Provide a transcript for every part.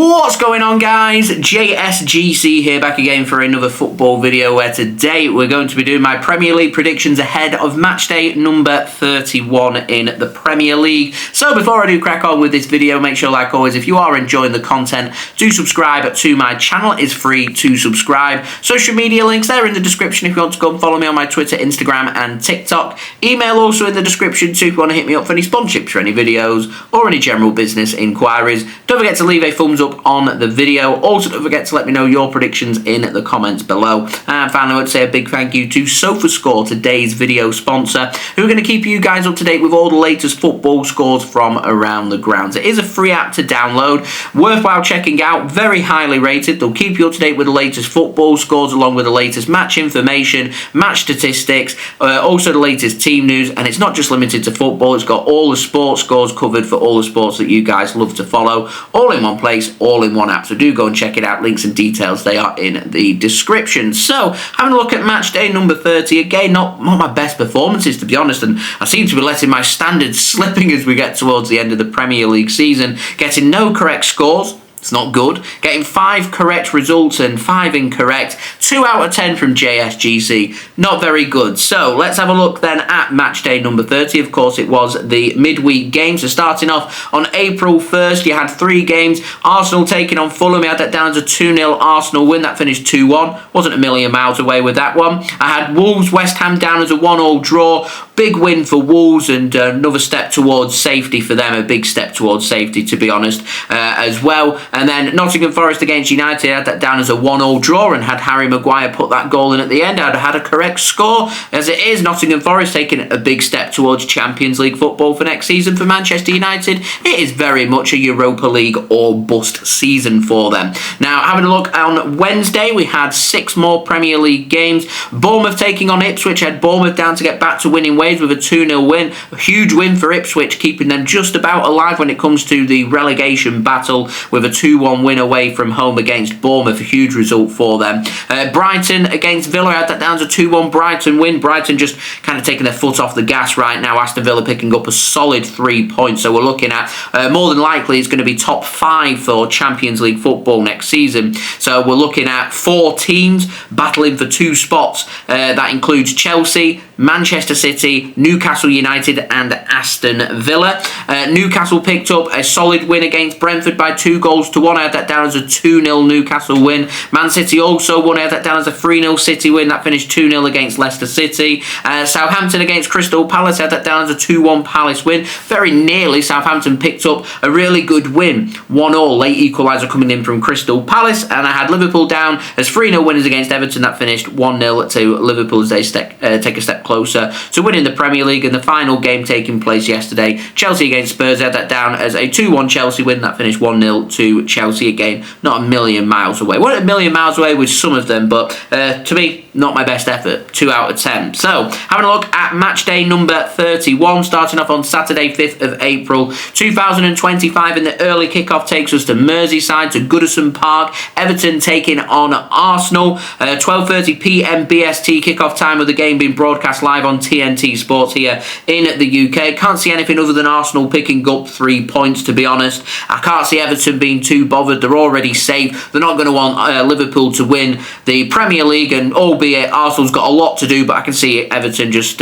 What's going on, guys? JSGC here, back again for another football video where today we're going to be doing my Premier League predictions ahead of matchday number 31 in the Premier League. So before I do crack on with this video, make sure, like always, if you are enjoying the content, do subscribe to my channel. It's free to subscribe. Social media links there in the description if you want to go and follow me on my Twitter, Instagram and TikTok. Email also in the description too if you want to hit me up for any sponsorships for any videos or any general business inquiries. Don't forget to leave a thumbs up on the video. Also, don't forget to let me know your predictions in the comments below. And finally, I would say a big thank you to SofaScore, today's video sponsor, who are going to keep you guys up to date with all the latest football scores from around the grounds. It is a free app to download, worthwhile checking out, very highly rated. They'll keep you up to date with the latest football scores along with the latest match information, match statistics, also the latest team news, and it's not just limited to football. It's got all the sports scores covered for all the sports that you guys love to follow, all in one place, all in one app. So do go and check it out. Links and details, they are in the description. So having a look at match day number 30, again, not my best performances, to be honest, and I seem to be letting my standards slipping as we get towards the end of the Premier League season, getting no correct scores. It's not good. Getting 5 correct results and 5 incorrect. 2 out of 10 from JSGC. Not very good. So let's have a look then at match day number 30. Of course, it was the midweek game. So starting off on April 1st, you had 3 games. Arsenal taking on Fulham. You had that down as a 2-0 Arsenal win. That finished 2-1. Wasn't a million miles away with that one. I had Wolves West Ham down as a 1-1 draw. Big win for Wolves and another step towards safety for them. A big step towards safety, to be honest, as well. And then Nottingham Forest against United, had that down as a 1-1 draw, and had Harry Maguire put that goal in at the end, I'd have had a correct score. As it is, Nottingham Forest taking a big step towards Champions League football for next season. For Manchester United, it is very much a Europa League or bust season for them. Now, having a look on Wednesday, we had 6 more Premier League games. Bournemouth taking on Ipswich, had Bournemouth down to get back to winning ways with a 2-0 win. A huge win for Ipswich, keeping them just about alive when it comes to the relegation battle with a 2-1 win away from home against Bournemouth. A huge result for them. Brighton against Villa, had that down as a 2-1 Brighton win. Brighton just kind of taking their foot off the gas right now. Aston Villa picking up a solid 3 points. So we're looking at more than likely it's going to be top 5 for Champions League football next season. So we're looking at 4 teams battling for 2 spots. That includes Chelsea, Manchester City, Newcastle United and Aston Villa. Newcastle picked up a solid win against Brentford by 2-1. I had that down as a 2-0 Newcastle win. Man City also won. I had that down as a 3-0 City win. That finished 2-0 against Leicester City. Southampton against Crystal Palace, I had that down as a 2-1 Palace win. Very nearly Southampton picked up a really good win. 1-1 late equaliser coming in from Crystal Palace. And I had Liverpool down as 3-0 winners against Everton. That finished 1-0 to Liverpool as they take a step closer to winning the Premier League. And the final game taking place yesterday, Chelsea against Spurs, I had that down as a 2-1 Chelsea win. That finished 1-0 to Chelsea again. Not a million miles away. Well, a million miles away with some of them, but to me, not my best effort. 2 out of 10. So, having a look at match day number 31, starting off on Saturday, 5th of April, 2025, and the early kickoff takes us to Merseyside, to Goodison Park. Everton taking on Arsenal. 12:30 p.m. BST kickoff time of the game being broadcast live on TNT Sports here in the UK. Can't see anything other than Arsenal picking up 3 points, to be honest. I can't see Everton being too bothered. They're already safe. They're not going to want Liverpool to win the Premier League, and albeit Arsenal's got a lot to do, but I can see Everton just,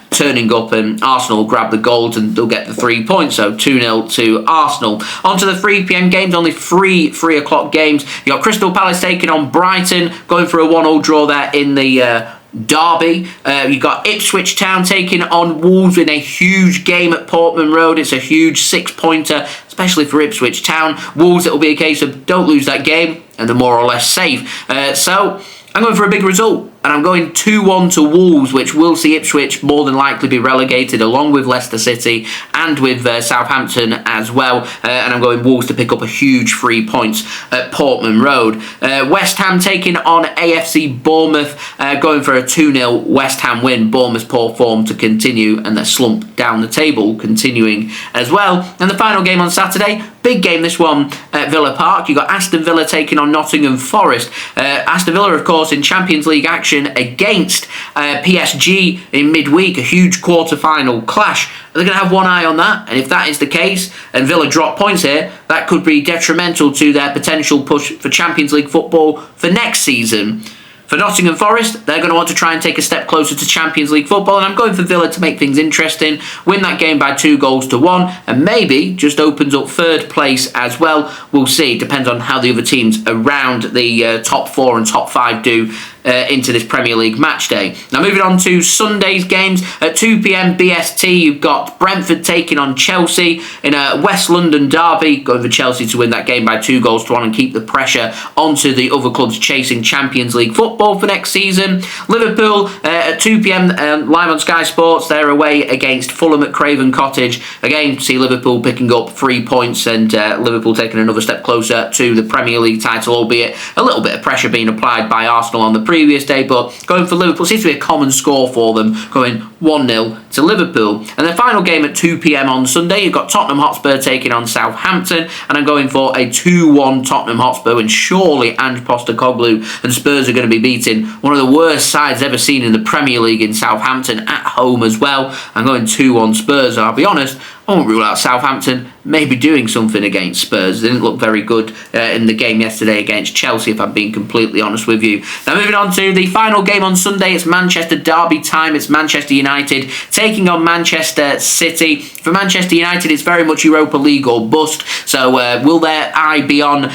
turning up, and Arsenal will grab the goals and they'll get the 3 points. So 2-0 to Arsenal. On to the 3 p.m. games, only 3 o'clock games. You got Crystal Palace taking on Brighton, going for a 1-1 draw there in the derby. You got Ipswich Town taking on Wolves in a huge game at Portman Road. It's a huge 6-pointer, especially for Ipswich Town. Wolves, it will be a case of don't lose that game and they're more or less safe. So I'm going for a big result. And I'm going 2-1 to Wolves, which will see Ipswich more than likely be relegated, along with Leicester City and with Southampton as well. And I'm going Wolves to pick up a huge 3 points at Portman Road. West Ham taking on AFC Bournemouth, going for a 2-0 West Ham win. Bournemouth's poor form to continue, and their slump down the table continuing as well. And the final game on Saturday, big game this one at Villa Park. You got Aston Villa taking on Nottingham Forest. Aston Villa, of course, in Champions League action action against PSG in midweek, a huge quarter-final clash. They're going to have one eye on that, and if that is the case, and Villa drop points here, that could be detrimental to their potential push for Champions League football for next season. For Nottingham Forest, they're going to want to try and take a step closer to Champions League football, and I'm going for Villa to make things interesting, win that game by 2-1, and maybe just opens up third place as well. We'll see. It depends on how the other teams around the top 4 and top 5 do into this Premier League match day. Now moving on to Sunday's games at 2 p.m. BST, you've got Brentford taking on Chelsea in a West London derby, going for Chelsea to win that game by 2-1 and keep the pressure onto the other clubs chasing Champions League football for next season. Liverpool at 2 p.m. live on Sky Sports, they're away against Fulham at Craven Cottage. Again, see Liverpool picking up 3 points and Liverpool taking another step closer to the Premier League title, albeit a little bit of pressure being applied by Arsenal on the previous day, but going for Liverpool seems to be a common score for them, going 1-0 to Liverpool. And the final game at 2 p.m. on Sunday, you've got Tottenham Hotspur taking on Southampton, and I'm going for a 2-1 Tottenham Hotspur, and surely Ange Postecoglou and Spurs are going to be beating one of the worst sides ever seen in the Premier League in Southampton at home as well. I'm going 2-1 Spurs. I'll be honest, I won't rule out Southampton maybe doing something against Spurs. They didn't look very good in the game yesterday against Chelsea, if I'm being completely honest with you. Now moving on to the final game on Sunday, it's Manchester derby time. It's Manchester United taking on Manchester City. For Manchester United, it's very much Europa League or bust. So will their eye be on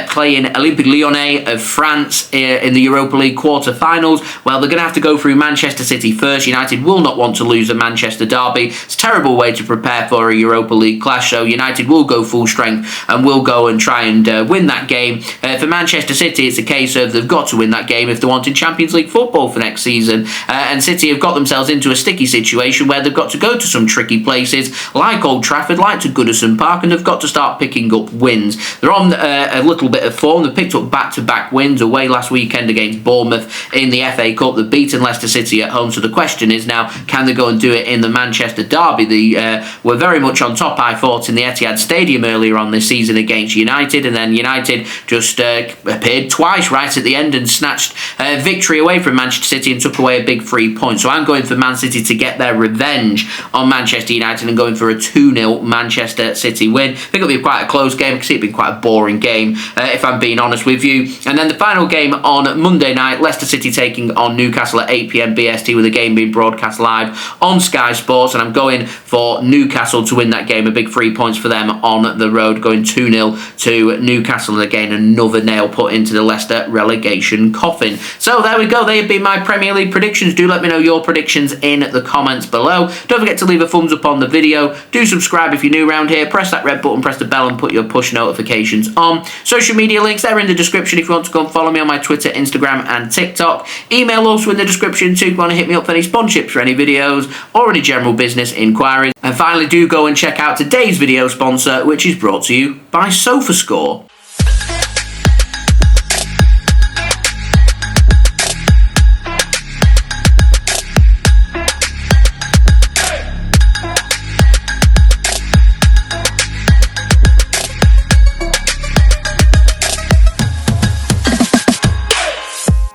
playing Olympique Lyonnais of France in the Europa League quarter-finals? Well, they're going to have to go through Manchester City first. United will not want to lose a Manchester derby. It's a terrible way to prepare for a Europa League clash, so United will go full strength and will go and try and win that game. For Manchester City, it's a case of they've got to win that game if they want in Champions League football for next season. And City have got themselves into a sticky situation where they've got to go to some tricky places like Old Trafford, like to Goodison Park, and they've got to start picking up wins. They're on a little bit of form. They've picked up back-to-back wins away last weekend against Bournemouth in the FA Cup. They've beaten Leicester City at home, so the question is now, can they go and do it in the Manchester derby? They were very much on top, I thought, in the Etihad Stadium earlier on this season against United, and then United just appeared twice right at the end and snatched victory away from Manchester City and took away a big 3 points. So I'm going for Man City to get their revenge on Manchester United and going for a 2-0 Manchester City win. I think it'll be quite a close game. I can see it being quite a boring game if I'm being honest with you. And then the final game on Monday night, Leicester City taking on Newcastle at 8 p.m. BST, with the game being broadcast live on Sky Sports, and I'm going for Newcastle to win that game, a big 3 points for them on the road, going 2-0 to Newcastle, and again another nail put into the Leicester relegation coffin. So there we go, they have been my Premier League predictions. Do let me know your predictions in the comments below. Don't forget to leave a thumbs up on the video. Do subscribe if you're new around here. Press that red button, press the bell, and put your push notifications on. Social media links, they're in the description if you want to go and follow me on my Twitter, Instagram and TikTok. Email also in the description too if you want to hit me up for any sponsorships for any videos or any general business inquiries. And finally, do go and check out today's video sponsor, which is brought to you by SofaScore.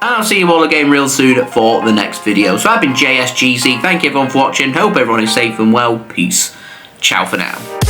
And I'll see you all again real soon for the next video. So I've been JSGC. Thank you everyone for watching. Hope everyone is safe and well. Peace. Ciao for now.